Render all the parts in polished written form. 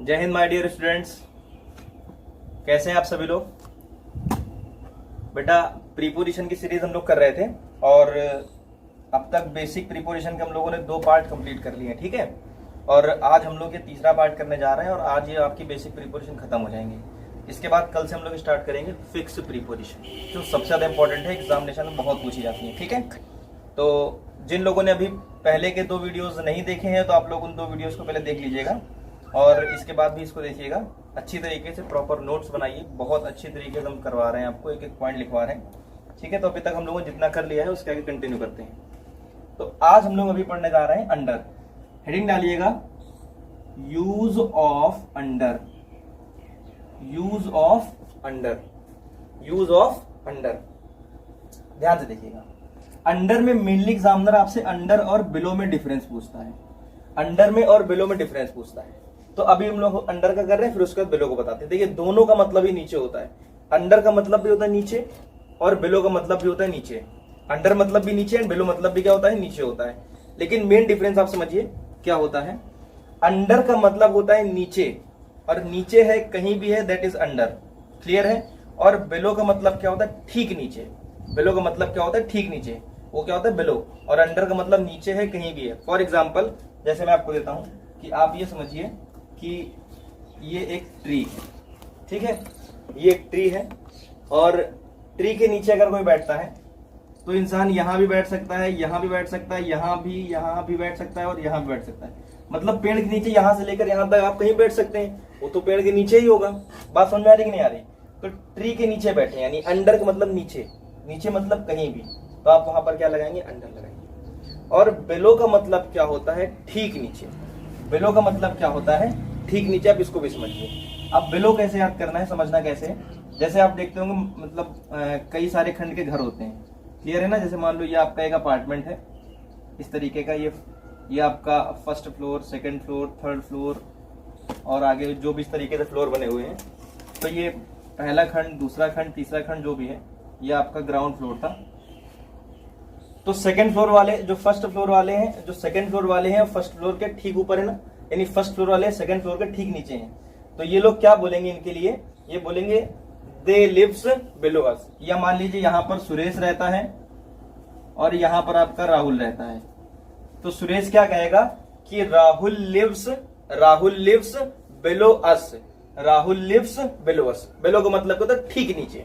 जय Hind my dear students, कैसे हैं आप सभी लोग। बेटा प्रीपोजिशन की सीरीज हम लोग कर रहे थे और अब तक बेसिक प्रीपोजिशन के हम लोगों ने 2 पार्ट कंप्लीट कर लिए हैं, ठीक है। और आज हम लोग ये तीसरा पार्ट करने जा रहे हैं और आज ये आपकी बेसिक प्रीपोजिशन खत्म हो जाएंगे। इसके बाद कल से हम लोग स्टार्ट करेंगे फिक्स प्रीपोजिशन, जो सबसे ज्यादा इंपॉर्टेंट है, एग्जामिनेशन में बहुत पूछी जाती है, ठीक है। तो जिन लोगों ने अभी पहले के 2 वीडियोस नहीं देखे हैं तो आप लोग उन 2 वीडियोस को पहले देख लीजिएगा और इसके बाद भी इसको देखिएगा। अच्छी तरीके से प्रॉपर नोट्स बनाइए, बहुत अच्छी तरीके से हम करवा रहे हैं आपको, एक एक पॉइंट लिखवा रहे हैं, ठीक है। तो अभी तक हम लोगों ने जितना कर लिया है उसके आगे कंटिन्यू करते हैं। तो आज हम लोग अभी पढ़ने जा रहे हैं अंडर। हेडिंग डालिएगा use of under, use of under, use of under. ध्यान से देखिएगा, अंडर में मेनली एग्जामिनर आपसे अंडर और बिलो में डिफरेंस पूछता है, अंडर में और बिलो में डिफरेंस पूछता है। तो अभी हम लोग अंडर का कर रहे हैं, फिर उसके बाद बिलो को बताते हैं। देखिए दोनों का मतलब ही नीचे होता है, अंडर का मतलब भी होता है नीचे और बिलो का मतलब भी होता है नीचे। अंडर मतलब भी नीचे एंड बिलो मतलब भी क्या होता है, नीचे होता है। लेकिन मेन डिफरेंस आप समझिए क्या होता है। अंडर का मतलब होता है नीचे, और नीचे है कहीं भी है दैट इज अंडर, क्लियर है। और बिलो का मतलब क्या होता है, ठीक नीचे। बिलो का मतलब क्या होता है, ठीक नीचे, वो क्या होता है बिलो। और अंडर का मतलब नीचे है कहीं भी है। फॉर एग्जाम्पल जैसे मैं आपको देता हूं कि आप ये समझिए कि ये एक ट्री है, ठीक है, ये एक ट्री है और ट्री के नीचे अगर कोई बैठता है तो इंसान यहां भी बैठ सकता है, यहां भी बैठ सकता है, यहां भी बैठ सकता है और यहां भी बैठ सकता है। मतलब पेड़ के नीचे यहां से लेकर यहां तक आप कहीं बैठ सकते हैं, वो तो पेड़ के नीचे ही होगा। बात समझ में आ रही कि नहीं आ रही। तो ट्री के नीचे बैठे यानी अंडर का मतलब नीचे, नीचे मतलब कहीं भी, तो आप वहां पर क्या लगाएंगे, अंडर लगाएंगे। और बिलो का मतलब क्या होता है, ठीक नीचे। बिलो का मतलब क्या होता है, ठीक नीचे। आप इसको भी समझिए। अब बिलो कैसे याद करना है, समझना कैसे है। जैसे आप देखते होंगे मतलब कई सारे खंड के घर होते हैं, क्लियर है ना। जैसे मान लो ये आपका एक अपार्टमेंट है इस तरीके का, ये आपका first floor, second floor, third floor और आगे जो भी इस तरीके से फ्लोर बने हुए हैं। तो ये पहला खंड, दूसरा खंड, तीसरा खंड जो भी है, ये आपका ग्राउंड फ्लोर था। तो सेकंड फ्लोर वाले जो फर्स्ट फ्लोर वाले हैं, जो सेकंड फ्लोर वाले हैं फर्स्ट फ्लोर के ठीक ऊपर है ना, यानी फर्स्ट फ्लोर वाले सेकंड फ्लोर के ठीक नीचे हैं। तो ये लोग क्या बोलेंगे इनके लिए, ये बोलेंगे दे लिव्स बिलो अस। या मान लीजिए यहां पर सुरेश रहता है और यहां पर आपका राहुल रहता है। तो सुरेश क्या कहेगा कि राहुल लिव्स बिलो अस, राहुल लिव्स बिलो अस। बिलो का मतलब क्या होता है, ठीक नीचे।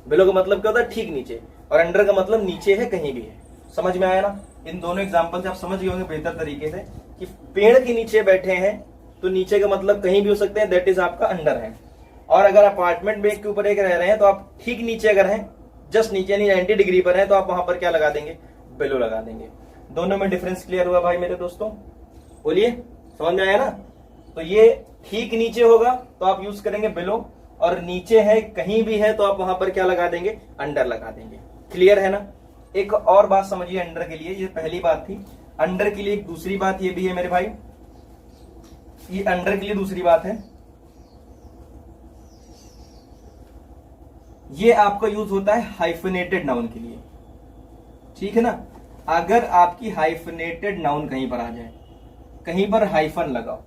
बिलो का मतलब क्या होता है, ठीक नीचे। और अंडर का मतलब नीचे है, कहीं भी है। समझ में आया ना। इन दोनों एग्जांपल से आप समझ गए होंगे बेहतर तरीके से कि पेड़ के नीचे बैठे हैं तो नीचे का मतलब कहीं भी हो सकते हैं, दैट इज आपका अंडर है। और अगर अपार्टमेंट में एक के ऊपर एक रह रहे हैं तो आप ठीक नीचे अगर हैं, जस्ट नीचे यानी 90 डिग्री पर हैं, तो आप वहां पर क्या लगा देंगे, बिलो लगा देंगे। दोनों में डिफरेंस क्लियर हुआ भाई मेरे दोस्तों, बोलिए, समझ में आया ना। तो ये ठीक नीचे होगा तो आप यूज करेंगे बिलो, और नीचे है कहीं भी है तो आप वहां पर क्या लगा देंगे, अंडर लगा देंगे। क्लियर है ना। एक और बात समझिए अंडर के लिए, ये पहली बात थी। अंडर के लिए एक दूसरी बात ये भी है मेरे भाई, ये अंडर के लिए दूसरी बात है, ये आपका यूज होता है हाइफनेटेड नाउन के लिए, ठीक है ना। अगर आपकी हाइफनेटेड नाउन कहीं पर आ जाए, कहीं पर हाइफन लगाओ,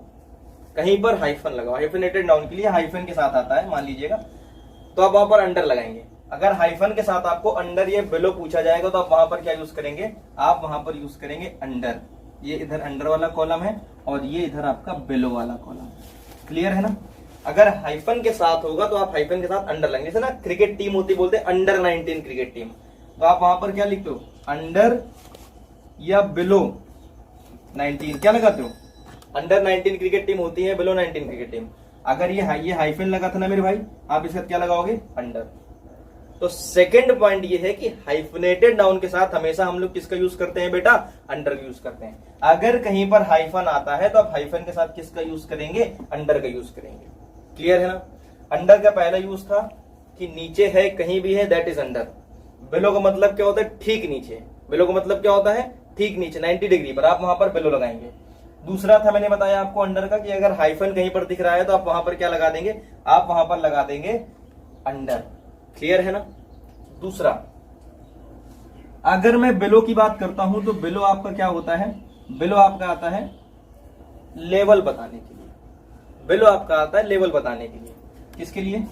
कहीं पर हाइफन लगाओ, हाइफनेटेड नाउन के लिए हाइफन के साथ आता है मान लीजिएगा, तो आप वहां पर अंडर लगाएंगे। अगर हाइफन के साथ आपको अंडर या बिलो पूछा जाएगा तो आप वहां पर क्या यूज करेंगे, आप वहां पर यूज करेंगे अंडर। ये इधर अंडर वाला कॉलम है और ये इधर आपका बिलो वाला कॉलम है, क्लियर है ना। अगर हाइफन के साथ होगा तो आप हाइफन के साथ अंडर लगेंगे। जैसे ना क्रिकेट टीम होती, बोलते हैं अंडर 19 क्रिकेट टीम, तो आप वहां पर क्या लिखते हो, अंडर या बिलो 19, क्या लगाते हो, अंडर 19 क्रिकेट टीम होती है, बिलो 19 क्रिकेट टीम। अगर ये हाइफन लगा था ना मेरे भाई, आप इसका क्या लगाओगे, अंडर। तो सेकंड पॉइंट ये है कि हाइफनेटेड नाउन के साथ हमेशा हम लोग किसका यूज करते हैं बेटा, अंडर का यूज करते हैं। अगर कहीं पर हाइफन आता है तो आप हाइफन के साथ किसका यूज करेंगे, अंडर का यूज करेंगे। क्लियर है ना। अंडर का पहला यूज था कि नीचे है कहीं भी है, दैट इज अंडर। बिलो का मतलब क्या होता है, ठीक नीचे। बिलो का मतलब क्या होता है, ठीक नीचे 90 डिग्री पर, आप वहां पर बिलो लगाएंगे। दूसरा था मैंने बताया आपको अंडर का कि अगर हाइफन कहीं पर दिख रहा है तो आप वहां पर क्या लगा देंगे, आप वहां पर लगा देंगे अंडर। क्लियर है ना। दूसरा, अगर मैं बिलो की बात करता हूं तो बिलो आपका क्या होता है, बिलो आपका आता है लेवल बताने के लिए। बेलो आपका आता है लेवल बताने के लिए। किसके लिए?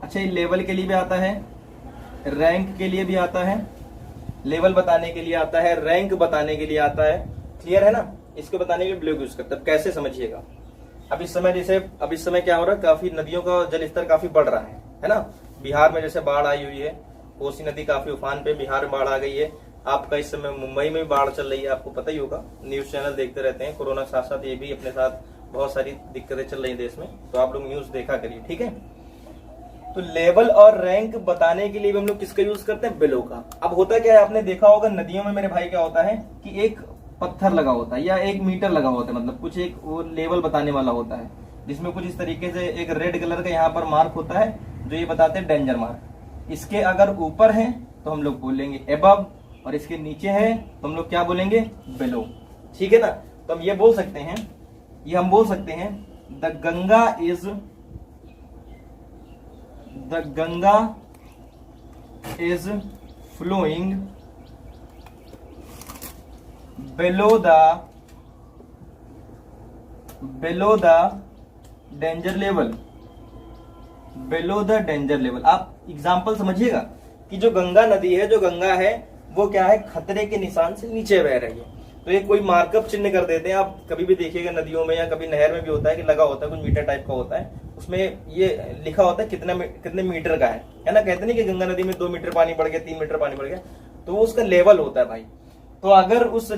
अच्छा, ये लेवल के लिए भी आता है, रैंक के लिए भी आता है, लेवल बताने के लिए आता है, रैंक बताने के लिए आता है। क्लियर है ना? इसको बताने के लिए बेलो यूज करते हैं। कैसे समझिएगा। अब इस समय क्या हो रहा है, काफी नदियों का जल स्तर काफी बढ़ रहा है ना। बिहार में जैसे बाढ़ आई हुई है, कोसी नदी काफी उफान पे, बिहार में बाढ़ आ गई है। आपका इस समय मुंबई में भी बाढ़ चल रही है, आपको पता ही होगा, न्यूज चैनल देखते रहते हैं। कोरोना के साथ साथ ये भी अपने साथ बहुत सारी दिक्कतें चल रही है देश में, तो आप लोग न्यूज देखा करिए, ठीक है। तो लेवल और रैंक बताने के लिए भी हम लोग किसका यूज करते हैं? बेलो का। अब होता क्या है, आपने देखा होगा नदियों में मेरे भाई क्या होता है कि एक पत्थर लगा होता है या एक मीटर लगा होता है, मतलब कुछ एक वो लेवल बताने वाला होता है, जिसमें कुछ इस तरीके से एक रेड कलर का यहाँ पर मार्क होता है जो ये बताते हैं डेंजर मार्क। इसके अगर ऊपर है तो हम लोग बोलेंगे एबव, और इसके नीचे है तो हम लोग क्या बोलेंगे? बेलो। ठीक है ना? तो हम ये बोल सकते हैं, ये हम बोल सकते हैं the Ganga is flowing below the danger level. below the danger level. आप एग्जाम्पल समझिएगा कि जो गंगा नदी है, जो गंगा है वो क्या है, खतरे के निशान से नीचे बह रही है। तो ये कोई मार्कअप चिन्ह कर देते हैं। आप कभी भी देखिएगा नदियों में या कभी नहर में भी होता है कि लगा होता है, कुछ मीटर टाइप का होता है, उसमें ये लिखा होता है कितने मीटर का है ना। कहते नहीं कि गंगा नदी में 2 मीटर पानी बढ़ गया, 3 मीटर पानी बढ़ गया, तो वो उसका लेवल होता है भाई। तो अगर उस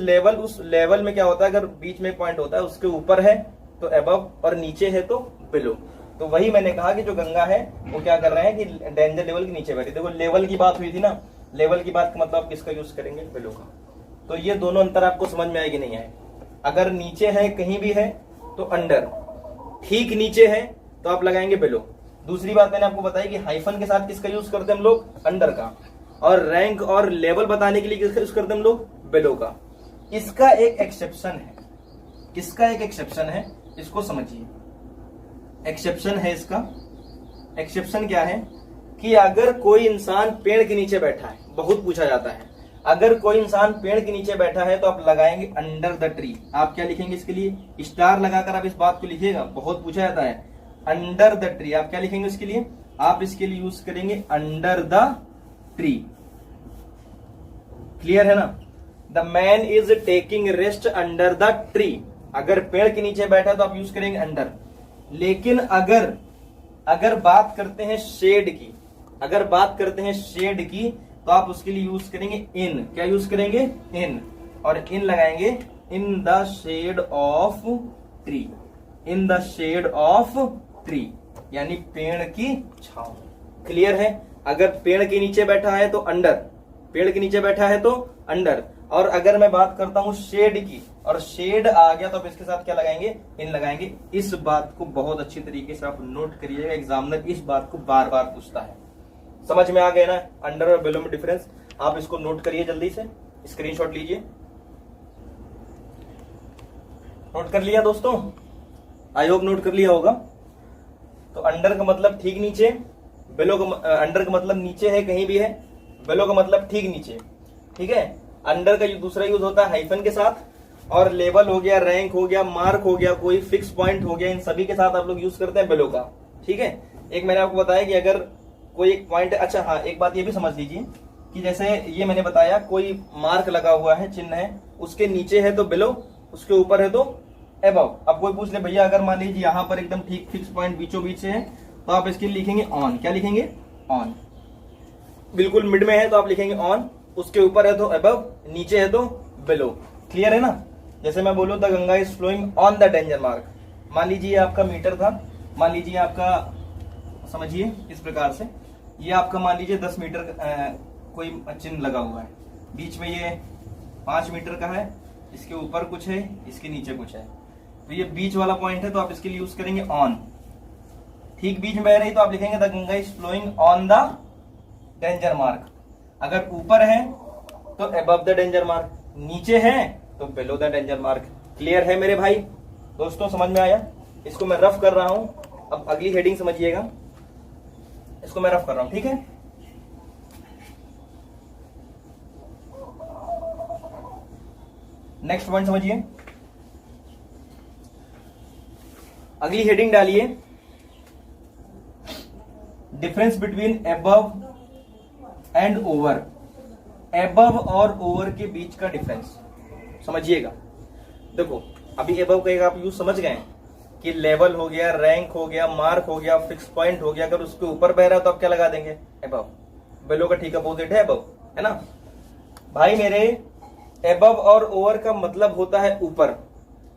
लेवल में क्या होता है, अगर बीच में पॉइंट होता है, उसके ऊपर है तो एबव और नीचे है तो बिलो। तो वही मैंने कहा कि जो गंगा है वो क्या कर रहे हैं कि डेंजर लेवल के नीचे बैठी। देखो लेवल की बात हुई थी ना, लेवल की बात का मतलब किसका यूज करेंगे? बिलो का। तो ये दोनों अंतर आपको समझ में आएगी नहीं आए? अगर नीचे है कहीं भी है तो अंडर, ठीक नीचे है तो आप लगाएंगे बिलो। दूसरी बात मैंने आपको बताई कि हाइफन के साथ किसका यूज करते हैं हम लोग? अंडर का। और रैंक और लेवल बताने के लिए किसका यूज करते हैं हम लोग? बेलो का। इसका एक एक्सेप्शन है, इसका एक एक्सेप्शन है, इसको समझिए। एक्सेप्शन है इसका। एक्सेप्शन क्या है कि अगर कोई इंसान पेड़ के नीचे बैठा है, बहुत पूछा जाता है, अगर कोई इंसान पेड़ के नीचे बैठा है तो आप लगाएंगे अंडर द ट्री। आप क्या लिखेंगे इसके लिए? स्टार लगाकर आप इस बात को लिखिएगा, बहुत पूछा जाता है। अंडर द ट्री आप क्या लिखेंगे इसके लिए? आप इसके लिए यूज करेंगे अंडर द ट्री। क्लियर है ना? The man is taking rest under the tree. अगर पेड़ के नीचे बैठा है तो आप यूज करेंगे अंडर। लेकिन अगर बात करते हैं शेड की, अगर बात करते हैं शेड की, तो आप उसके लिए यूज करेंगे इन। क्या यूज करेंगे? इन। और इन लगाएंगे in the shade of tree. In the shade of tree यानी पेड़ की छांव। क्लियर है? अगर पेड़ के नीचे बैठा है तो अंडर, पेड़ के नीचे बैठा है तो अंडर। और अगर मैं बात करता हूं शेड की, और शेड आ गया तो आप इसके साथ क्या लगाएंगे? इन लगाएंगे। इस बात को बहुत अच्छी तरीके से आप नोट करिएगा, एग्जामिनर इस बात को बार बार पूछता है। समझ में आ गया ना अंडर और बिलो में डिफरेंस? आप इसको नोट करिए, जल्दी से स्क्रीनशॉट लीजिए। नोट कर लिया दोस्तों? आई होप नोट कर लिया होगा। तो अंडर का मतलब ठीक नीचे, बिलो का अंडर का मतलब नीचे है कहीं भी है, बिलो का मतलब ठीक नीचे। ठीक है? अंडर का दूसरा यूज होता है हाइफन के साथ, और लेवल हो गया, रैंक हो गया, मार्क हो गया, कोई फिक्स पॉइंट हो गया, इन सभी के साथ आप लोग यूज करते हैं बिलो का। ठीक है? एक मैंने आपको बताया कि अगर कोई एक पॉइंट, अच्छा हाँ एक बात ये भी समझ लीजिए कि जैसे ये मैंने बताया कोई मार्क लगा हुआ है, चिन्ह है, उसके नीचे है तो बिलो, उसके ऊपर है तो एबव। अब कोई पूछ ले भैया अगर मान लीजिए यहाँ पर एकदम ठीक फिक्स पॉइंट बीचों बीच से है तो आप इसके लिए लिखेंगे ऑन। क्या लिखेंगे? ऑन। बिल्कुल मिड में है तो आप लिखेंगे ऑन, उसके ऊपर है तो अबव, नीचे है तो बिलो। क्लियर है ना? जैसे मैं बोलूं the Ganga is flowing on the danger mark. मान लीजिए आपका मीटर था, मान लीजिए आपका, समझिए इस प्रकार से, ये आपका मान लीजिए 10 मीटर कोई चिन्ह लगा हुआ है, बीच में ये 5 मीटर का है, इसके ऊपर कुछ है, इसके नीचे कुछ है, तो ये बीच वाला पॉइंट है तो आप इसके लिए यूज करेंगे ऑन। ठीक बीच में बह रही तो आप लिखेंगे the Ganga is flowing on the danger mark. अगर ऊपर है तो अबव द डेंजर मार्क, नीचे है तो below the danger mark. Clear है मेरे भाई? दोस्तों समझ में आया? इसको मैं रफ कर रहा हूं, अब अगली हेडिंग समझिएगा, इसको मैं रफ कर रहा हूं। ठीक है? नेक्स्ट पॉइंट समझिए। अगली हेडिंग डालिए, difference between above and over. Above और ओवर के बीच का डिफरेंस समझिएगा। देखो अभी एबव का आप यूज समझ गए कि लेवल हो गया, रैंक हो गया, मार्क हो गया, फिक्स पॉइंट हो गया। अगर उसके ऊपर बह रहा है तो आप क्या लगा देंगे? एबव। बेलो का ठीक अपोजिट है एबव, है ना भाई मेरे। एबव और ओवर का मतलब होता है ऊपर।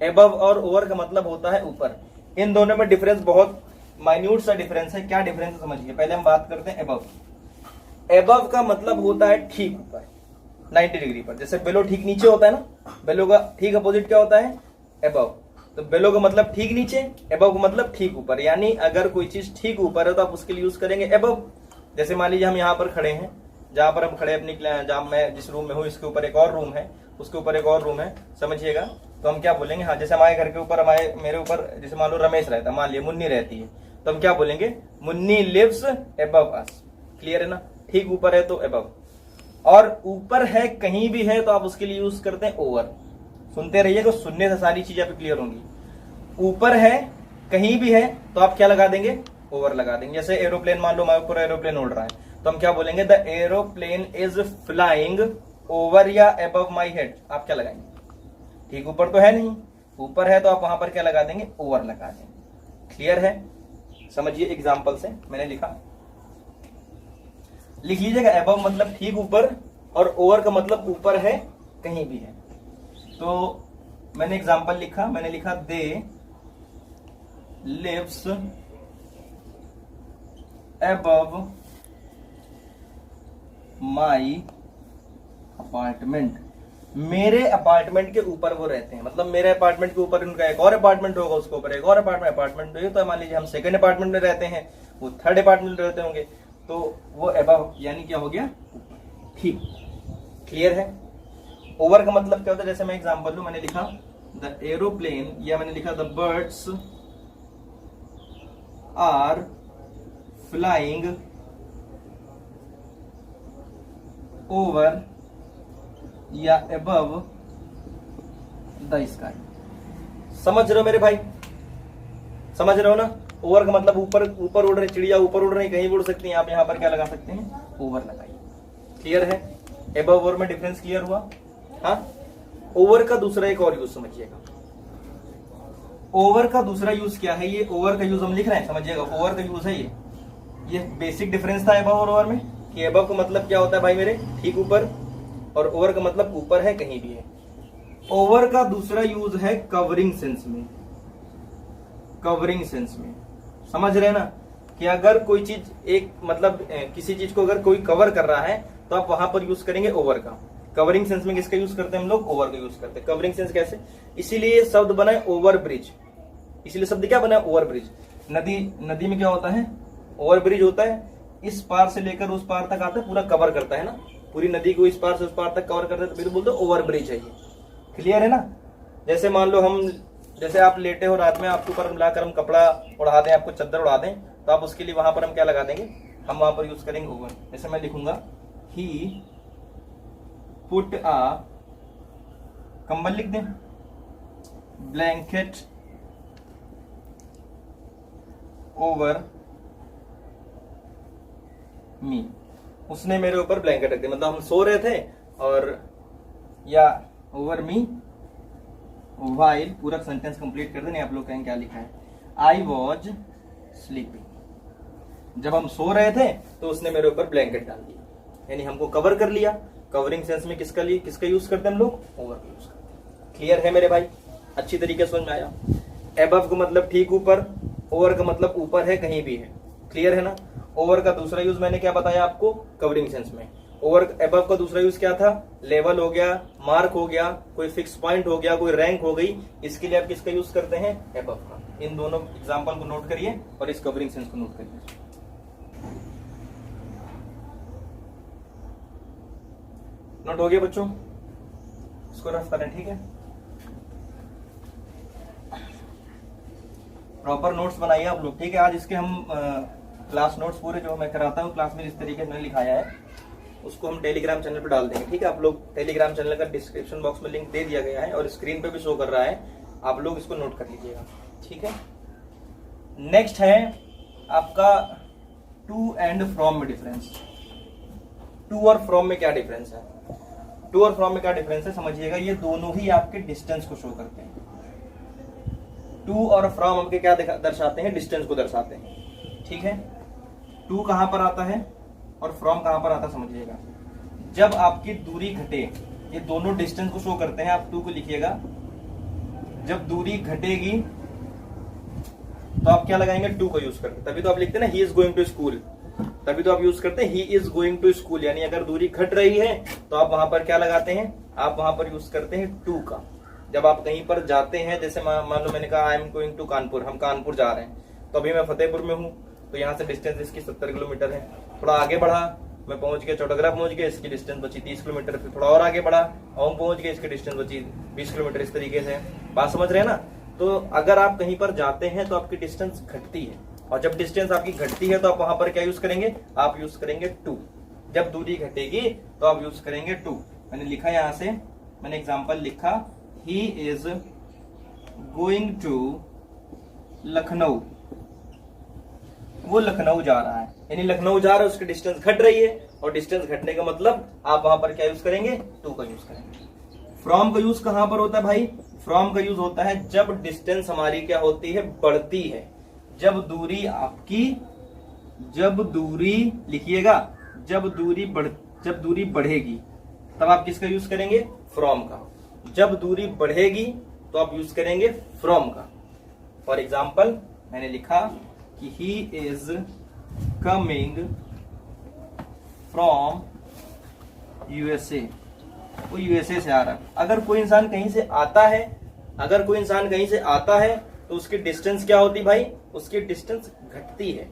एबव और ओवर का मतलब होता है ऊपर। इन दोनों में डिफरेंस बहुत माइन्यूट सा डिफरेंस है। क्या डिफरेंस है समझिए। पहले हम बात करते हैं एबव। एबव का मतलब होता है ठीक ऊपर 90 डिग्री पर। जैसे बेलो ठीक नीचे होता है ना, बेलो का ठीक अपोजिट क्या होता है? एबव। तो बेलो का मतलब ठीक नीचे, एबव का मतलब ठीक ऊपर। यानी अगर कोई चीज ठीक ऊपर है तो आप उसके लिए यूज करेंगे एबव। जैसे मान लीजिए हम यहाँ पर खड़े हैं, जहां पर हम खड़े अपनी जहां मैं जिस रूम में हूँ इसके ऊपर एक और रूम है, उसके ऊपर एक और रूम है, समझिएगा। तो हम क्या बोलेंगे? हाँ, जैसे हमारे घर के ऊपर मेरे ऊपर जैसे मान लो रमेश रहता है, मान लिया मुन्नी रहती है, तो हम क्या बोलेंगे? मुन्नी लिव्स एबव अस। क्लियर है ना? ठीक ऊपर है तो एबव, और ऊपर है कहीं भी है तो आप उसके लिए यूज करते हैं ओवर। सुनते रहिएगा, सुनने से सारी चीजें आपकी क्लियर होंगी। ऊपर है कहीं भी है तो आप क्या लगा देंगे? ओवर लगा देंगे। जैसे एरोप्लेन, मान लो हमारे ऊपर एरोप्लेन उड़ रहा है तो हम क्या बोलेंगे? The aeroplane is flying over या एबव माई हेड। आप क्या लगाएंगे? ठीक ऊपर तो है नहीं, ऊपर है तो आप वहां पर क्या लगा देंगे? ओवर लगा देंगे। क्लियर है? समझिए एग्जाम्पल से मैंने लिखा, लिख लीजिएगा। एबव मतलब ठीक ऊपर और ओवर का मतलब ऊपर है कहीं भी है। तो मैंने एग्जाम्पल लिखा, मैंने लिखा दे लिव्स एबव माई अपार्टमेंट। मेरे अपार्टमेंट के ऊपर वो रहते हैं, मतलब मेरे अपार्टमेंट के ऊपर उनका एक और अपार्टमेंट होगा, उसके ऊपर एक और अपार्टमेंट तो मान लीजिए हम सेकंड अपार्टमेंट में रहते हैं, वो थर्ड अपार्टमेंट में रहते होंगे, तो वो एबव यानी क्या हो गया? ठीक। क्लियर है? ओवर का मतलब क्या होता है? जैसे मैं एग्जांपल लूं, मैंने लिखा द एरोप्लेन, या मैंने लिखा the birds are flying over या अबव द स्काई। समझ रहे हो मेरे भाई? समझ रहे हो ना? ओवर का मतलब ऊपर, ऊपर उड़ रही चिड़िया, ऊपर उड़ रही, कहीं भी उड़ सकती है। आप यहां पर क्या लगा सकते हैं? ओवर लगाइए। क्लियर है? अबव ओवर में डिफरेंस क्लियर हुआ? हाँ। ओवर का दूसरा एक और यूज समझिएगा। ओवर का दूसरा यूज क्या है? ये ओवर का यूज हम लिख रहे हैं, समझिएगा। ओवर का यूज है ये बेसिक डिफरेंस था अबव और ओवर में, कि अबव का मतलब क्या होता है भाई मेरे? ठीक ऊपर, और ओवर का मतलब ऊपर है कहीं भी है। ओवर का दूसरा यूज है कवरिंग सेंस में। कवरिंग सेंस में समझ रहे ना, कि अगर कोई चीज एक मतलब किसी चीज को अगर कोई कवर कर रहा है तो आप वहां पर यूज करेंगे ओवर का। कवरिंग सेंस में किसका यूज करते हैं हम लोग? ओवर का यूज करते हैं। कवरिंग सेंस कैसे? इसीलिए शब्द बना है ओवर ब्रिज। इसीलिए शब्द क्या बना है? Over bridge. नदी में क्या होता है? ओवर ब्रिज होता है। इस पार से लेकर उस पार तक आता है, पूरा कवर करता है ना, पूरी नदी को इस पार से उस पार तक कवर करता है, तो फिर बोलते हैं ओवर ब्रिज है ये। क्लियर है ना? जैसे मान लो जैसे आप लेटे हो रात में, आपके ऊपर लाकर हम कपड़ा उड़ा दें, आपको चद्दर उड़ा दें, तो आप उसके लिए वहां पर हम क्या लगा देंगे? हम वहां पर यूज करेंगे ओवर। जैसे मैं लिखूंगा ही पुट आ, कंबल लिख दें, ब्लैंकेट ओवर मी। उसने मेरे ऊपर ब्लैंकेट रख दिया, मतलब हम सो रहे थे और या ओवर मी वाइल, पूरा सेंटेंस कंप्लीट कर देने। आप लोग कहें क्या लिखा है? I was sleeping. जब हम सो रहे थे तो उसने मेरे ऊपर ब्लैंकेट डाल दिया, यानी हमको कवर कर लिया। कवरिंग सेंस में किसका यूज करते हैं हम लोग? ओवर का यूज करते हैं। क्लियर है मेरे भाई? अच्छी तरीके से समझ में आया? एबव का मतलब ठीक ऊपर, ओवर का मतलब ऊपर है कहीं भी है। क्लियर है ना? ओवर का दूसरा यूज मैंने क्या बताया आपको? कवरिंग सेंस में। ओवर एबव का दूसरा यूज क्या था? लेवल हो गया, मार्क हो गया, कोई फिक्स पॉइंट हो गया, कोई रैंक हो गई, इसके लिए आप किसका यूज करते हैं? एबव का। इन दोनों एग्जांपल को नोट करिए और इस कवरिंग सेंस को नोट करिए। नोट हो गया बच्चों? इसको रफ करें, ठीक है? प्रॉपर नोट्स बनाइए आप लोग, ठीक है? आज इसके हम क्लास नोट्स पूरे जो मैं कराता हूँ क्लास में जिस तरीके से मैंने लिखाया है उसको हम टेलीग्राम चैनल पे डाल देंगे, ठीक है? आप लोग टेलीग्राम चैनल का डिस्क्रिप्शन बॉक्स में लिंक दे दिया गया है और स्क्रीन पे भी शो कर रहा है, आप लोग इसको नोट कर लीजिएगा, ठीक है? नेक्स्ट है आपका टू एंड फ्रॉम में डिफरेंस। टू और फ्रॉम में क्या डिफरेंस है? टू और फ्रॉम में क्या डिफरेंस है समझिएगा, ये दोनों ही आपके डिस्टेंस को शो करते हैं। टू और फ्रॉम आपके क्या दर्शाते हैं? डिस्टेंस को दर्शाते हैं, ठीक है। टू कहां पर आता है और फ्रॉम कहां पर आता है समझिएगा। जब आपकी दूरी घटे, ये दोनों डिस्टेंस को शो करते हैं, आप टू को लिखिएगा। जब दूरी घटेगी तो आप क्या लगाएंगे? टू को यूज करते, तभी तो आप लिखते हैं ना he is going to school, तभी तो आप यूज करते हैं he is going to school. यानी अगर दूरी घट रही है तो आप वहां पर क्या लगाते हैं? आप वहां पर यूज करते हैं टू का। जब आप कहीं पर जाते हैं, जैसे मान लो मैंने कहा I am going to Kanpur, हम कानपुर जा रहे हैं, तो अभी मैं फतेहपुर में हूँ, तो यहाँ से डिस्टेंस इसकी 70 किलोमीटर है। थोड़ा आगे बढ़ा, मैं पहुंच गया चौटागरा पहुंच गया, इसकी डिस्टेंस बची 30 किलोमीटर। फिर थोड़ा और आगे बढ़ा, ओम पहुंच गया, इसकी डिस्टेंस बची 20 किलोमीटर। इस तरीके से बात समझ रहे हैं ना। तो अगर आप कहीं पर जाते हैं तो आपकी डिस्टेंस घटती है, और जब डिस्टेंस आपकी घटती है तो आप वहां पर क्या यूज करेंगे? आप यूज करेंगे टू। जब दूरी घटेगी तो आप यूज करेंगे टू। मैंने लिखा यहां से, मैंने एग्जांपल लिखा, he is going to Lucknow, वो लखनऊ जा रहा है, यानी लखनऊ जा रहा है, उसकी डिस्टेंस घट रही है, और डिस्टेंस घटने का मतलब आप वहां पर क्या यूज करेंगे? टू का यूज करेंगे। फ्रॉम का यूज कहां पर होता है भाई? फ्रॉम का यूज होता है जब डिस्टेंस हमारी क्या होती है? बढ़ती है। जब दूरी आपकी, जब दूरी लिखिएगा, जब दूरी बढ़ेगी तब आप किसका यूज करेंगे? फ्रॉम का। जब दूरी बढ़ेगी तो आप यूज करेंगे फ्रॉम का। फॉर एग्जाम्पल मैंने लिखा कि he is coming from USA, वो यूएसए से आ रहा है। अगर कोई इंसान कहीं से आता है, अगर कोई इंसान कहीं से आता है तो उसकी डिस्टेंस क्या होती भाई? उसकी डिस्टेंस घटती है,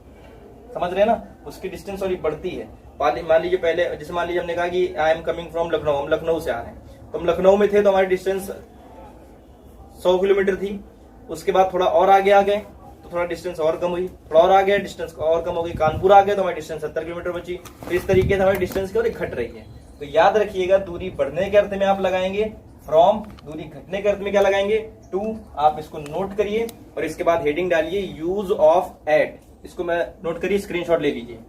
समझ रहे हैं ना। उसकी डिस्टेंस और बढ़ती है। मान लीजिए पहले, जैसे मान लीजिए हमने कहा कि I am coming from Lucknow, हम लखनऊ से आ रहे हैं, तो हम लखनऊ में थे तो हमारी डिस्टेंस 100 किलोमीटर थी। उसके बाद थोड़ा और आगे आ गए तो थोड़ा डिस्टेंस और कम हुई, थोड़ा और आ गया डिस्टेंस और कम हो गई, कानपुर आ गए तो हमारी डिस्टेंस 70 किलोमीटर बची। तो इस तरीके से हमारी डिस्टेंस की घट रही है। तो याद रखिएगा, दूरी बढ़ने के अर्थ में आप लगाएंगे फ्रॉम, दूरी घटने के अर्थ में क्या लगाएंगे? टू। आप इसको नोट करिए और इसके बाद हेडिंग डालिए यूज ऑफ एट। इसको मैं नोट करिए, स्क्रीनशॉट ले लीजिए।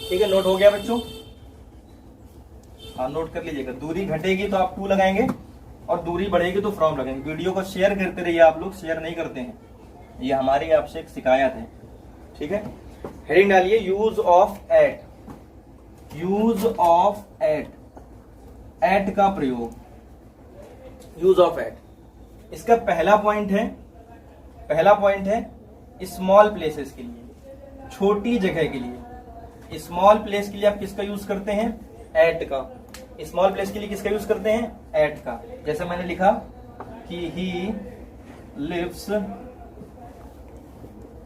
ठीक है, नोट हो गया बच्चों? हाँ, नोट कर लीजिएगा। दूरी घटेगी तो आप टू लगाएंगे और दूरी बढ़ेगी तो फ्रॉम लगाएंगे। वीडियो को शेयर करते रहिए, आप लोग शेयर नहीं करते हैं, ये हमारी आपसे एक शिकायत है, ठीक है। हेडिंग डालिए use of at, use of at, at का प्रयोग, यूज ऑफ एट। इसका पहला पॉइंट है स्मॉल प्लेसेस के लिए, छोटी जगह के लिए। स्मॉल प्लेस के लिए आप किसका यूज करते हैं? एट का। स्मॉल प्लेस के लिए किसका यूज करते हैं? एट का। जैसे मैंने लिखा कि he lives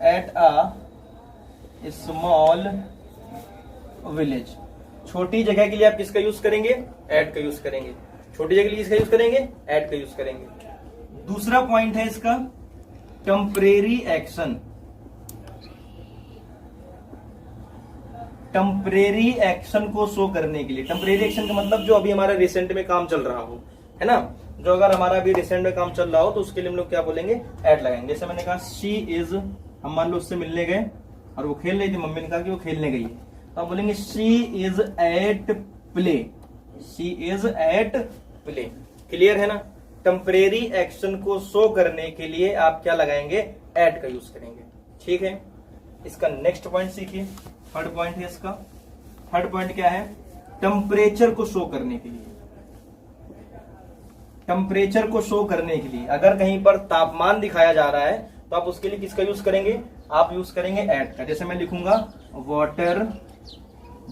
at a small village. छोटी जगह के लिए आप किसका यूज करेंगे? एट का यूज करेंगे। छोटी जगह के लिए किसका यूज करेंगे? एट का यूज करेंगे। दूसरा पॉइंट है इसका टेम्परेरी एक्शन। टेम्परेरी एक्शन को शो करने के लिए, टेम्परेरी एक्शन का मतलब जो अभी हमारा रिसेंट में काम चल रहा हो, है ना, जो अगर हमारा अभी रिसेंट में काम चल रहा हो तो उसके लिए हम लोग क्या बोलेंगे? एट लगाएंगे। जैसे मैंने कहा शी इज, हम मान लो उससे मिलने गए और वो खेल रही थी, मम्मी ने कहा कि वो खेलने गई है, तो आप बोलेंगे she is at play, she is at play. Clear है ना? टेम्परेरी एक्शन को शो करने के लिए आप क्या लगाएंगे? एट का यूज करेंगे, ठीक है। इसका नेक्स्ट पॉइंट सीखिए, थर्ड पॉइंट है इसका। थर्ड पॉइंट क्या है? टेम्परेचर को शो करने के लिए, टेम्परेचर को शो करने के लिए अगर कहीं पर तापमान दिखाया जा रहा है तो आप उसके लिए किसका यूज करेंगे? आप यूज करेंगे एट का। जैसे मैं लिखूंगा water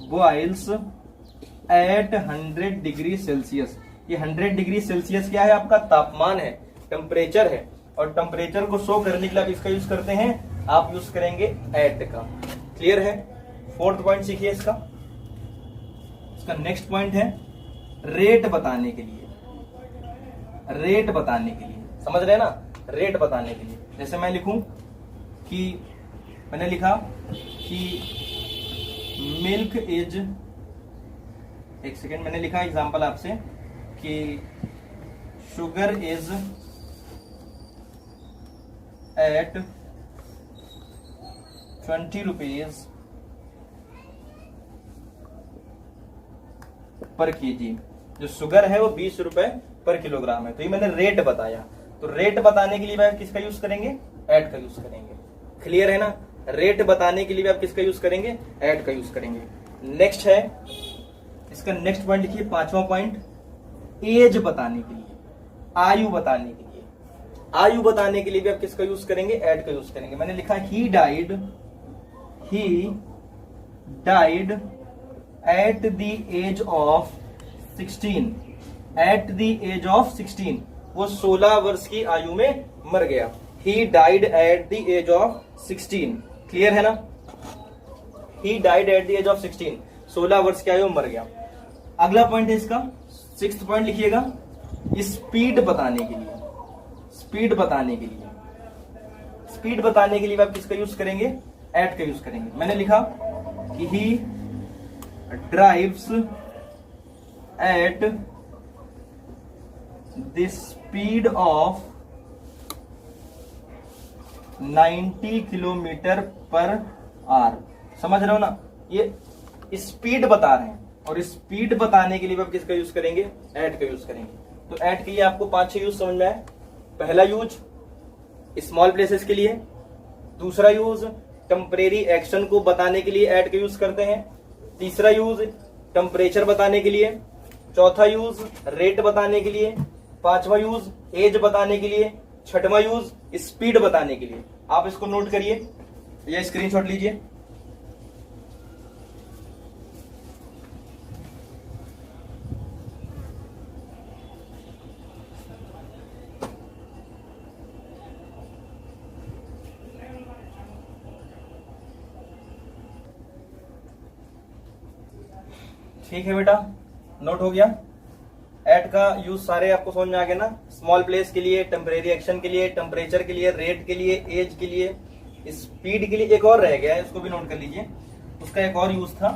boils at 100 degree Celsius. ये 100 डिग्री सेल्सियस क्या है? आपका तापमान है, टेम्परेचर है, और टेम्परेचर को शो करने के लिए आप इसका यूज करते हैं, आप यूज करेंगे एट का। क्लियर है? फोर्थ पॉइंट सीखिए इसका। इसका नेक्स्ट पॉइंट है रेट बताने के लिए, रेट बताने के लिए, समझ रहे हैं ना? रेट बताने के लिए जैसे मैं लिखूं कि मैंने लिखा कि मिल्क इज, एक सेकेंड, मैंने लिखा एग्जांपल आपसे कि sugar is at 20 rupees पर केजी। जो शुगर है वो 20 रुपए पर किलोग्राम है। तो ये मैंने रेट बताया। तो रेट बताने के लिए भाई किसका यूज करेंगे? ऐड का यूज करेंगे। क्लियर है ना? रेट बताने के लिए आप किसका यूज करेंगे? ऐड का यूज करेंगे। नेक्स्ट है, इसका नेक्स्ट पॉइंट लिखिए, 5वां पॉइंट, एज बताने के लिए, आयु बताने के लिए। आयु बताने के लिए भी आप किसका यूज करेंगे? ऐड का यूज करेंगे। मैंने लिखा he died at the age of 16। At the age of 16, वो 16 वर्ष की आयु में मर गया। He died at the age of 16। Clear है ना? He died at the age of 16, 16 वर्ष की आयु में मर गया। अगला पॉइंट है इसका 6th पॉइंट लिखिएगा, स्पीड बताने के लिए। स्पीड बताने के लिए, स्पीड बताने के लिए आप किसका यूज करेंगे? ऐड का यूज करेंगे। मैंने लिखा कि ही drives at the speed of 90 kilometre per hour. समझ रहे हो ना? ये स्पीड बता रहे हैं, और स्पीड बताने के लिए आप किसका यूज करेंगे? ऐड का यूज करेंगे। तो ऐड के लिए आपको 5-6 यूज समझ में आए। पहला यूज स्मॉल प्लेसेस के लिए, दूसरा यूज टेम्परेरी एक्शन को बताने के लिए ऐड का यूज करते हैं, तीसरा यूज टेम्परेचर बताने के लिए, चौथा यूज रेट बताने के लिए, पांचवा यूज एज बताने के लिए, छठवां यूज स्पीड बताने के लिए। आप इसको नोट करिए या स्क्रीनशॉट लीजिए। ठीक है बेटा, नोट हो गया। ऐड का यूज सारे आपको समझ में आ गया ना? स्मॉल प्लेस के लिए, टेम्परेरी एक्शन के लिए, टेम्परेचर के लिए, रेट के लिए, एज के लिए, स्पीड के लिए। एक और रह गया है, इसको भी नोट कर लीजिए। उसका एक और यूज था,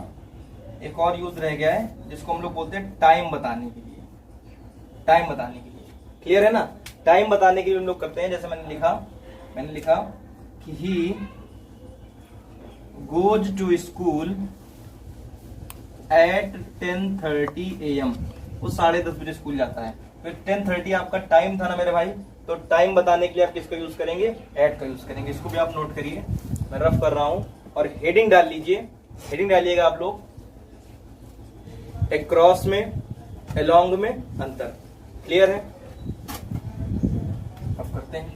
एक और यूज रह गया है जिसको हम लोग बोलते हैं टाइम बताने के लिए। टाइम बताने के लिए, क्लियर है ना? टाइम बताने के लिए हम लोग करते हैं, जैसे मैंने लिखा कि he goes to school at 10:30 AM। वो 10:30 बजे स्कूल जाता है। फिर 10:30 आपका टाइम था ना मेरे भाई? तो टाइम बताने के लिए आप किसका यूज करेंगे? ऐड का यूज करेंगे। इसको भी आप नोट करिए, मैं रफ कर रहा हूं। और हेडिंग डाल लीजिए, हेडिंग डालिएगा आप लोग, अक्रॉस में, अलोंग में अंतर। क्लियर है? अब करते हैं।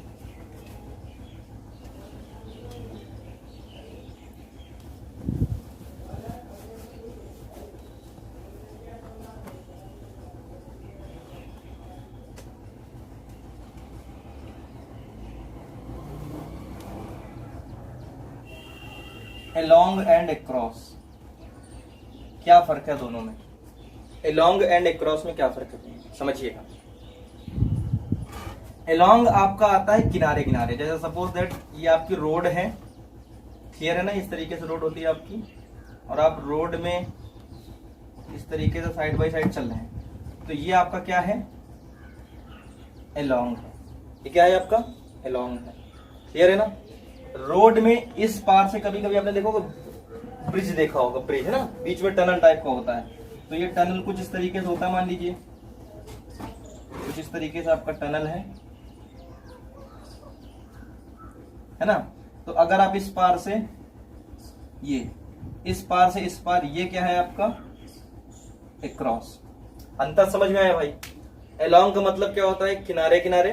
अलोंग एंड अक्रॉस, क्या फर्क है दोनों में? अलोंग एंड अक्रॉस में क्या फर्क है समझिएगा। अलोंग आपका आता है किनारे किनारे, जैसे सपोज दैट ये आपकी रोड है, क्लियर है ना? इस तरीके से रोड होती है आपकी, और आप रोड में इस तरीके से साइड बाय साइड चल रहे हैं, तो ये आपका क्या है? अलोंग है। ये क्या है आपका? अलोंग है। क्लियर है ना? रोड में इस पार से कभी कभी आपने देखो ब्रिज देखा होगा, ब्रिज है ना, बीच में टनल टाइप का होता है। तो ये टनल कुछ इस तरीके से होता है, मान लीजिए कुछ इस तरीके से आपका टनल है ना? तो अगर आप इस पार से ये, इस पार से इस पार, ये क्या है आपका? अक्रॉस। अंतर समझ में आया भाई? अलोंग का मतलब क्या होता है? किनारे किनारे।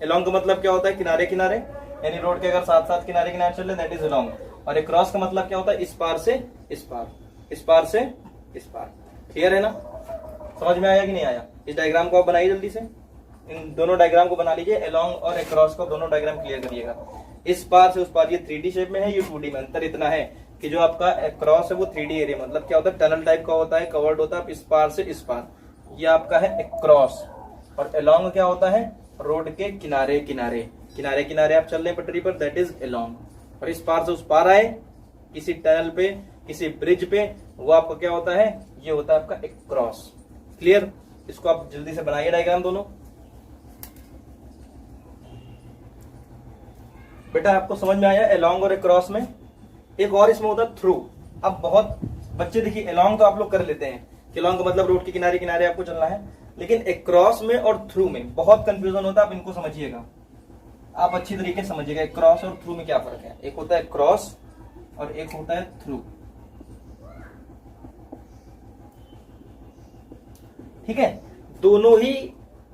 अलोंग का मतलब क्या होता है? किनारे किनारे, यानी रोड के अगर साथ साथ किनारे किनारे चल रहे, दैट इज अलोंग। और अक्रॉस का मतलब क्या होता है? इस पार से इस पार, इस पार से इस पार। क्लियर है ना? समझ में आया कि नहीं आया? इस डायग्राम को आप बनाइए जल्दी से, इन दोनों डायग्राम को बना लीजिए, अलोंग और अक्रॉस को, दोनों डायग्राम क्लियर करिएगा। इस पार से उस पार, ये 3D शेप में है, ये 2D में। अंतर इतना है कि जो आपका अक्रॉस है वो 3D एरिया, मतलब क्या होता है? टनल टाइप का होता है, कवर्ड होता है, इस पार से इस पार, ये आपका है अक्रॉस। और अलोंग क्या होता है? रोड के किनारे किनारे, किनारे किनारे आप चल रहे हैं पटरी पर, दैट इज अलोंग। और इस पार से उस पार आए किसी टनल पे, किसी ब्रिज पे, वो आपका क्या होता है? ये होता है आपका अक्रॉस। क्लियर? इसको आप जल्दी से बनाइए डायग्राम दोनों। बेटा आपको समझ में आया अलोंग और अक्रॉस में? एक और इसमें होता है थ्रू। अब बहुत बच्चे देखिए अलोंग तो आप लोग कर लेते हैं कि अलोंग का मतलब रोड के किनारे किनारे आपको चलना है, लेकिन अक्रॉस में और थ्रू में बहुत कंफ्यूजन होता है। आप इनको समझिएगा, आप अच्छी तरीके से समझिएगा क्रॉस और थ्रू में क्या फर्क है। एक होता है क्रॉस और एक होता है थ्रू, ठीक है। दोनों ही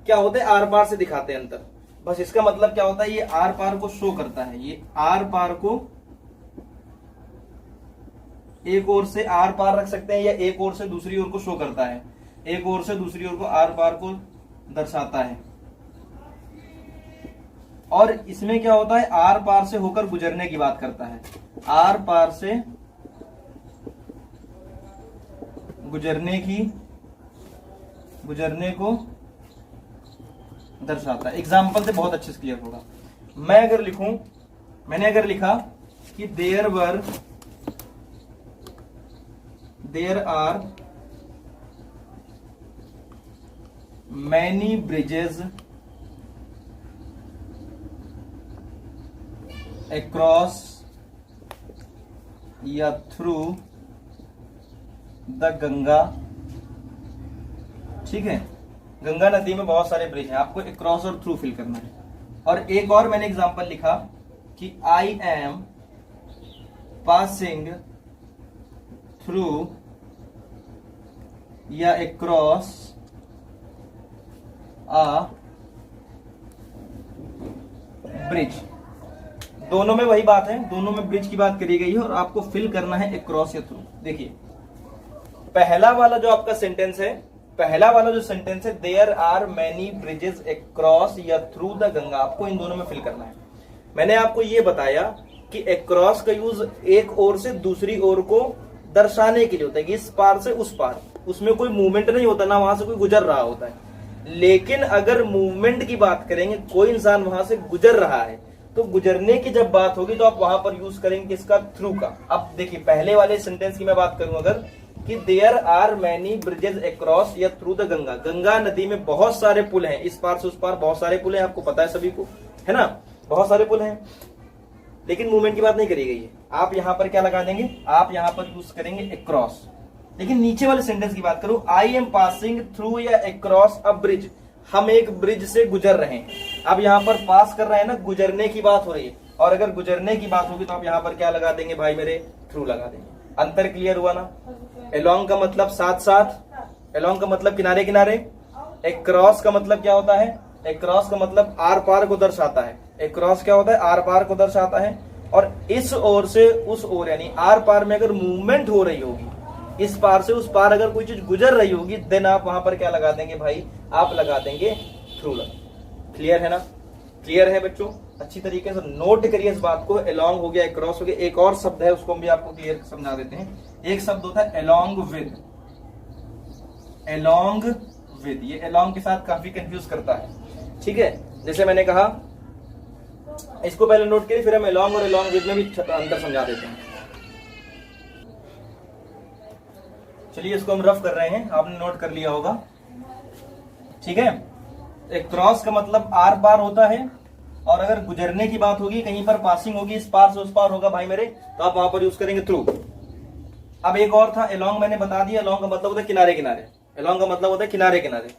क्या होते हैं, आर पार से दिखाते हैं अंतर। बस इसका मतलब क्या होता है, ये आर पार को शो करता है, ये आर पार को एक ओर से आर पार रख सकते हैं या एक ओर से दूसरी ओर को शो करता है, एक ओर से दूसरी ओर को आर पार को दर्शाता है। और इसमें क्या होता है, आर पार से होकर गुजरने की बात करता है, आर पार से गुजरने को दर्शाता है। एग्जाम्पल से बहुत अच्छे से क्लियर होगा। मैं अगर लिखूं, मैंने अगर लिखा कि there are many bridges across या थ्रू द गंगा, ठीक है। गंगा नदी में बहुत सारे ब्रिज हैं, आपको अक्रॉस और थ्रू फिल करना है। और एक और मैंने एग्जांपल लिखा कि आई एम पासिंग थ्रू या अक्रॉस अ ब्रिज। दोनों में वही बात है, दोनों में ब्रिज की बात करी गई है और आपको फिल करना है अक्रॉस या थ्रू। देखिए पहला वाला जो आपका सेंटेंस है, पहला वाला जो सेंटेंस है there are many bridges across या थ्रू द गंगा, आपको इन दोनों में फिल करना है। मैंने आपको ये बताया कि अक्रॉस का यूज एक ओर से दूसरी ओर को दर्शाने के लिए होता है कि इस पार से उस पार, उसमें कोई मूवमेंट नहीं होता, ना वहां से कोई गुजर रहा होता है। लेकिन अगर मूवमेंट की बात करेंगे, कोई इंसान वहां से गुजर रहा है, तो गुजरने की जब बात होगी तो आप वहां पर यूज करेंगे किसका, थ्रू का। अब देखिए पहले वाले सेंटेंस की मैं बात करूं अगर कि there are many bridges across या थ्रू द गंगा, गंगा नदी में बहुत सारे पुल हैं, इस पार से उस पार बहुत सारे पुल हैं, आपको पता है सभी को, है ना, बहुत सारे पुल हैं, लेकिन मूवमेंट की बात नहीं करी गई है। आप यहां पर क्या लगा देंगे, आप यहां पर यूज करेंगे अक्रॉस। लेकिन नीचे वाले सेंटेंस की बात करूं, आई एम पासिंग थ्रू या अक्रॉस अ ब्रिज, हम एक ब्रिज से गुजर रहे हैं। अब यहाँ पर पास कर रहे हैं ना, गुजरने की बात हो रही है, और अगर गुजरने की बात होगी तो आप यहाँ पर क्या लगा देंगे भाई मेरे, थ्रू लगा देंगे। अंतर क्लियर हुआ ना। अलोंग का मतलब साथ साथ, अलोंग का मतलब किनारे किनारे, अक्रॉस का मतलब क्या होता है, अक्रॉस का मतलब आर पार को दर्शाता है, अक्रॉस क्या होता है, आर पार को दर्शाता है। और इस ओर से उस ओर, यानी आर पार में अगर मूवमेंट हो रही होगी, इस पार से उस पार अगर कोई चीज गुजर रही होगी, देन आप वहां पर क्या लगा देंगे भाई, आप लगा देंगे थ्रू लगा। क्लियर है ना, क्लियर है बच्चों, अच्छी तरीके से नोट करिए इस बात को। अलोंग हो गया, अक्रॉस हो गया, एक और शब्द है उसको हम भी आपको क्लियर समझा देते हैं। एक शब्द होता है अलोंग विद, अलोंग विद, ये अलोंग के साथ काफी कंफ्यूज करता है, ठीक है। जैसे मैंने कहा, इसको पहले नोट करिए, फिर हम अलोंग और अलोंग विद में भी अंतर समझा देते हैं। चलिए इसको हम रफ कर रहे हैं, आपने नोट कर लिया होगा, ठीक है। एक क्रॉस का मतलब आर पार होता है, और अगर गुजरने की बात होगी, कहीं पर पासिंग होगी, इस पार से उस पार होगा भाई मेरे, तो आप वहां पर यूज करेंगे थ्रू। अब एक और था अलोंग, मैंने बता दिया, अलोंग का मतलब होता है किनारे किनारे, अलोंग का मतलब होता है किनारे किनारे।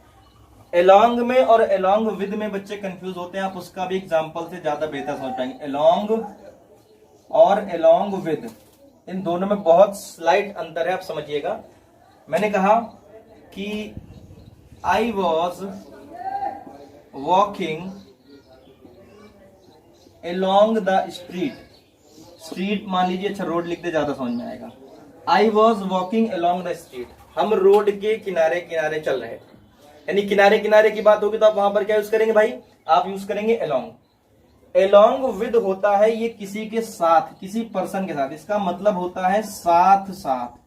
अलोंग में और अलोंग विद में बच्चे कंफ्यूज होते हैं, आप उसका भी एग्जांपल से ज्यादा बेहतर समझ पाएंगे। अलोंग और अलोंग विद, इन दोनों में बहुत स्लाइट अंतर है, आप समझिएगा। मैंने कहा कि I was walking along the street, street मान लीजिए, अच्छा रोड लिख दे, ज्यादा समझ में आएगा। I was walking along the street, हम रोड के किनारे किनारे चल रहे थे, यानी किनारे किनारे की बात होगी तो आप वहां पर क्या यूज करेंगे भाई, आप यूज करेंगे अलोंग। अलोंग विद होता है ये किसी के साथ, किसी पर्सन के साथ, इसका मतलब होता है साथ साथ।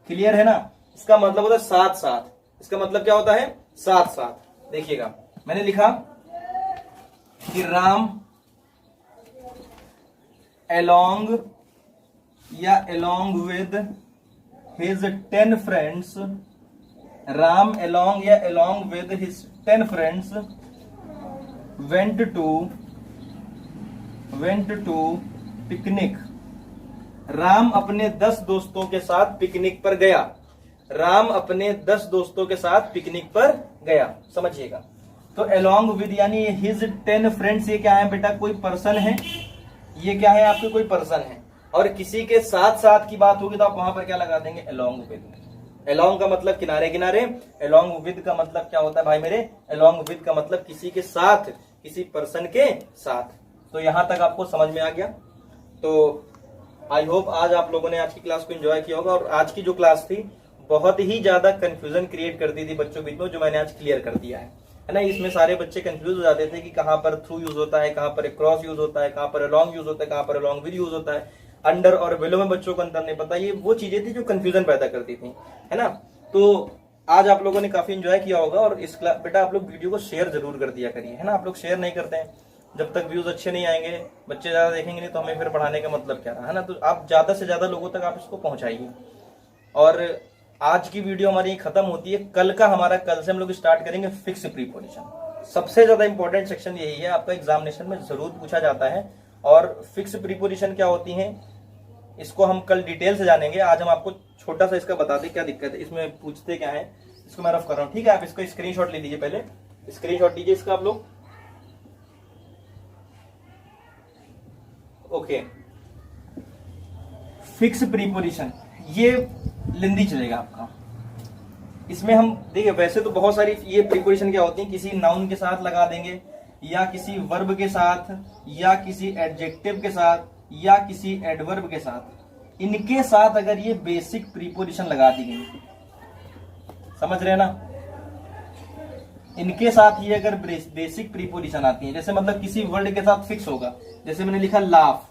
क्लियर है ना, इसका मतलब होता है साथ साथ, इसका मतलब क्या होता है, साथ साथ। देखिएगा मैंने लिखा कि राम अलोंग या along with his 10 friends, Ram along या along with his 10 friends went to went to picnic. Ram अपने 10 दोस्तों के साथ पिकनिक पर गया। राम अपने 10 दोस्तों के साथ पिकनिक पर गया, समझिएगा। तो अलोंग विद यानी हिज 10 फ्रेंड्स, ये क्या है बेटा, कोई पर्सन है। ये क्या है आपके, कोई पर्सन है। और किसी के साथ साथ की बात होगी तो आप वहां पर क्या लगा देंगे, अलोंग विद। अलोंग का मतलब किनारे किनारे, अलोंग विद का मतलब क्या होता है भाई मेरे, अलोंग विद का मतलब किसी के साथ, किसी पर्सन के साथ। तो यहां तक आपको समझ में आ गया। तो आई होप आज आप लोगों ने आज की क्लास को एंजॉय किया होगा। और आज की जो क्लास थी बहुत ही ज्यादा कंफ्यूजन क्रिएट करती थी बच्चों के बीच में, जो मैंने आज क्लियर कर दिया है ना। इसमें सारे बच्चे कंफ्यूज हो जाते थे कि कहां पर थ्रू यूज होता है, कहां पर क्रॉस यूज होता है, कहां पर अलोंग यूज होता है, कहां पर अलोंग विद यूज होता है। अंडर और बिलो में बच्चों को अंतर नहीं पता। ये वो चीजें थी जो कंफ्यूजन पैदा करती थी, है ना। तो आज आप लोगों ने काफी एंजॉय किया होगा। और इस बेटा आप लोग वीडियो को शेयर जरूर कर दिया करिए, है ना। आप लोग शेयर नहीं करते हैं, जब तक व्यूज अच्छे नहीं आएंगे, बच्चे ज्यादा देखेंगे नहीं, तो हमें फिर पढ़ाने का मतलब क्या रहा, है ना। तो आप ज्यादा से ज्यादा लोगों तक आप इसको पहुंचाइए। और आज की वीडियो हमारी खत्म होती है। कल से हम लोग स्टार्ट करेंगे फिक्स प्रीपोजिशन। सबसे ज्यादा इंपॉर्टेंट सेक्शन यही है, आपका एग्जामिनेशन में जरूर पूछा जाता है। और फिक्स प्रीपोजिशन क्या होती हैं, इसको हम कल डिटेल से जानेंगे। आज हम आपको छोटा सा इसका बता दें क्या दिक्कत है, इसमें पूछते क्या है। इसको मैं रफ कर रहा हूं, ठीक है। आप इसको स्क्रीनशॉट ले लीजिए, पहले स्क्रीनशॉट लीजिए इसका आप लोग। ओके, फिक्स प्रीपोजिशन ये लेंदी चलेगा आपका। इसमें हम देखिए, वैसे तो बहुत सारी ये प्रीपोजिशन क्या होती है, किसी नाउन के साथ लगा देंगे, या किसी वर्ब के साथ, या किसी एडजेक्टिव के साथ, या किसी एडवर्ब के साथ। इनके साथ अगर ये बेसिक प्रीपोजिशन लगा दी गई, समझ रहे हैं ना, इनके साथ ये अगर बेसिक प्रीपोजिशन आती है, जैसे मतलब किसी वर्ड के साथ फिक्स होगा। जैसे मैंने लिखा लाफ,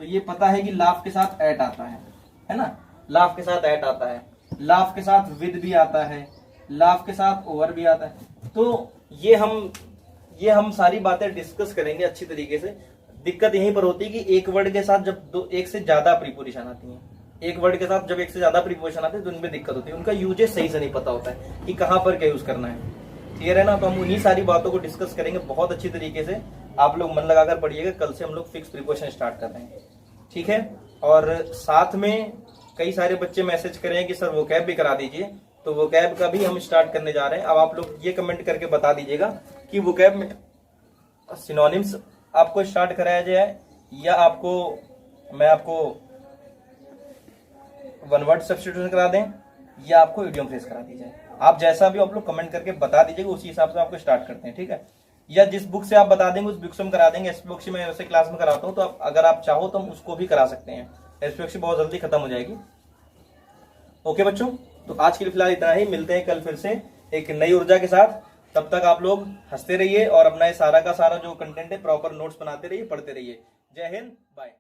तो ये पता है कि लाफ के साथ एट आता है ना। लाफ के साथ एट आता है, लाफ के साथ विद भी आता है, लाफ के साथ ओवर भी आता है। तो ये हम सारी बातें डिस्कस करेंगे अच्छी तरीके से। दिक्कत यहीं पर होती है कि एक वर्ड के साथ जब एक से ज्यादा प्रीपोजिशन आती है, एक वर्ड के साथ जब एक से ज्यादा प्रीपोजिशन आते हैं तो उनमें दिक्कत होती है। उनका यूजेस सही से नहीं पता होता है कि कहां पर क्या यूज करना है, क्लियर है ना। तो हम उन्हीं सारी बातों को डिस्कस करेंगे बहुत अच्छी तरीके से। आप लोग मन लगाकर पढ़िएगा। कल से हम लोग फिक्स प्रीपोजिशन स्टार्ट कर रहे हैं, ठीक है। और साथ में कई सारे बच्चे मैसेज करें कि सर वोकैब भी करा दीजिए, तो वोकैब का भी हम स्टार्ट करने जा रहे हैं। अब आप लोग ये कमेंट करके बता दीजिएगा कि वोकैब में सिनोनिम्स आपको स्टार्ट कराया जाए, या मैं आपको वन वर्ड सब्स्टिट्यूशन करा दें, या आपको इडियम फ्रेज करा दी जाए। आप जैसा भी आप लोग कमेंट करके बता दीजिएगा, उसी हिसाब से आपको स्टार्ट करते हैं, ठीक है। या जिस बुक से आप बता देंगे उस बुक से हम करा देंगे। एसपीओक्सी मैं वैसे क्लास में कराता हूँ, तो अगर आप चाहो तो हम उसको भी करा सकते हैं। एसपीओक्सी बहुत जल्दी खत्म हो जाएगी। ओके बच्चों, तो आज के लिए फिलहाल इतना ही। मिलते हैं कल फिर से एक नई ऊर्जा के साथ। तब तक आप लोग हंसते रहिए और अपना ये सारा का सारा जो कंटेंट है प्रॉपर नोट्स बनाते रहिए, पढ़ते रहिए। जय हिंद, बाय।